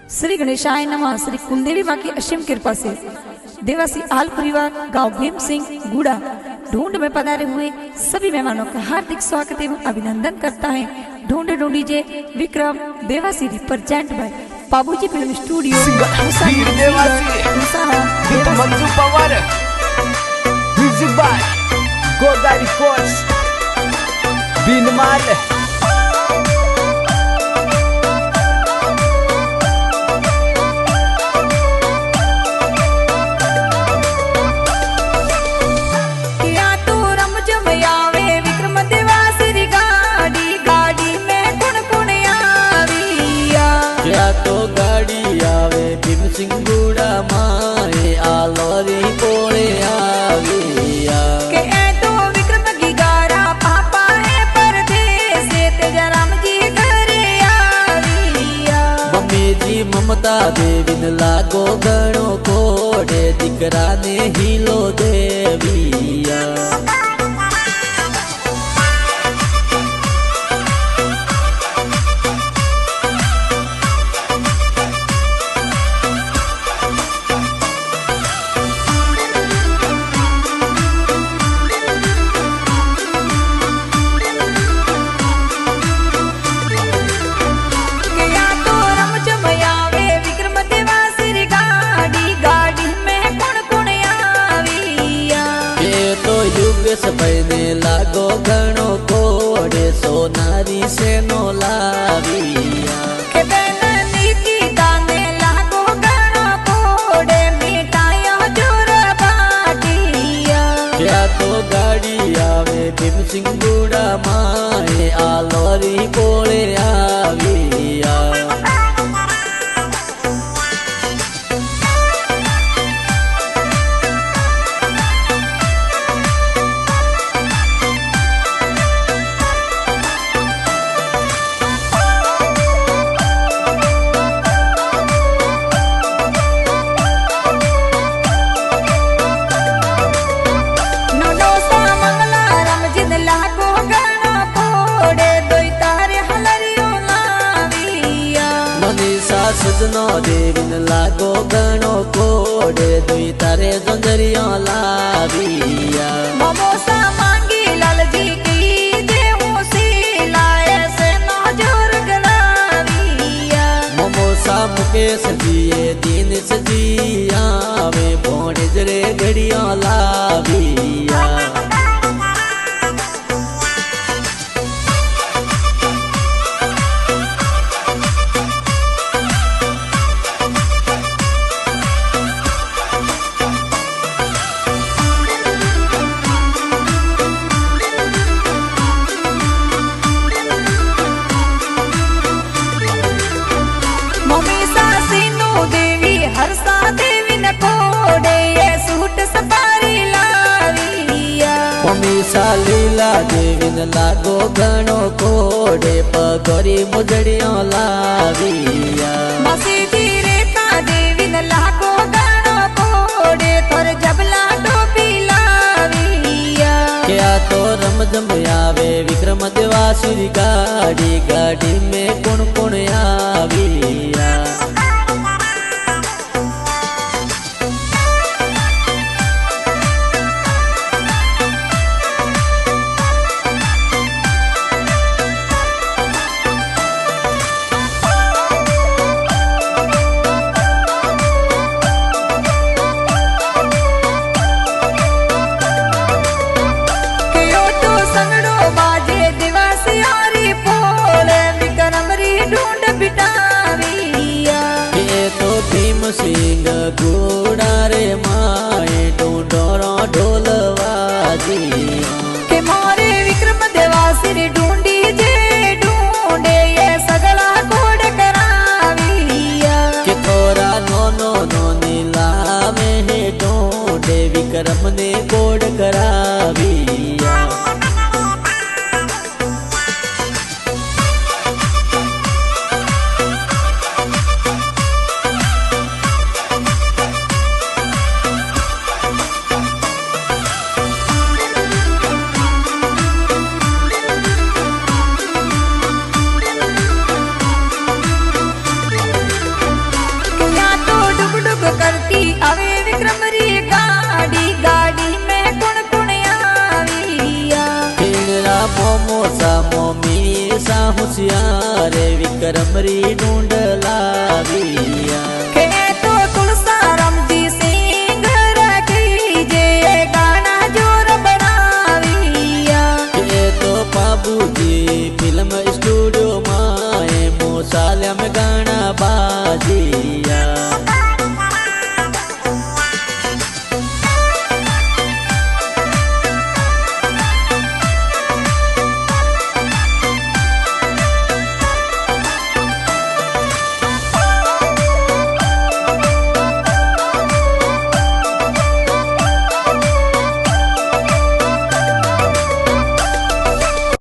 श्री गणेशाय नमः। श्री कुलदेवी माँ की असीम कृपा से देवासी आल परिवार गांव भीम सिंह गुड़ा ढूंढ में पधारे हुए सभी मेहमानों का हार्दिक स्वागत एवं अभिनंदन करता है। ढूंढ ढूंढीजे Vikram Dewasi represent by Babuji film studio Manju Pawar music by Godari कोर्स बिनमाल तो गाड़ी आवे भीम सिंह गुड़ा माए आलोरी पोले आविया के तो विक्रम की गारा पापा है परदेस तेजा राम जी घरे आविया मम्मी जी ममता देविन लागो गणो कोडे दिकरा ने हीलो देविया सपने लागो घणो कोडे सोनारी से नो लाविया के बेननी की दाने लागो घणो कोडे मिठाइयो जोर बाटिया क्या तो गाड़ी आवे भीम सिंह गुड़ा माए आलोरी पोले आविया सजनो देविन लागो गणो कोडे दुई तारे जंजरिया लाविया ममोसा मांगी लाल जी की देहू सी लाए से नजर गलाविया ममोसा मुकेश जिए दिन सजिया वे भोने जरे घड़िया लाविया लीला देविन लागो घणो कोडे पगोरी मुजड़ियों लाविया मसीदी रेखा देविन लागो घणो कोडे थोर जबला टोपी लाविया क्या तो रमजम आवे विक्रम देवासी गाड़ी गाड़ी में कुण कुण आविया सिंह गुड़ा रे माए ढूंढोरो ढोलवाजी के मारे विक्रम देवासी ढूंढी जे ढूंढे ये सगला कोड कराविया के थोड़ा नो नो नो नीला में है ढूंढे विक्रम ने कोड कराविया होशियार विक्रम री ढूंढ लावी।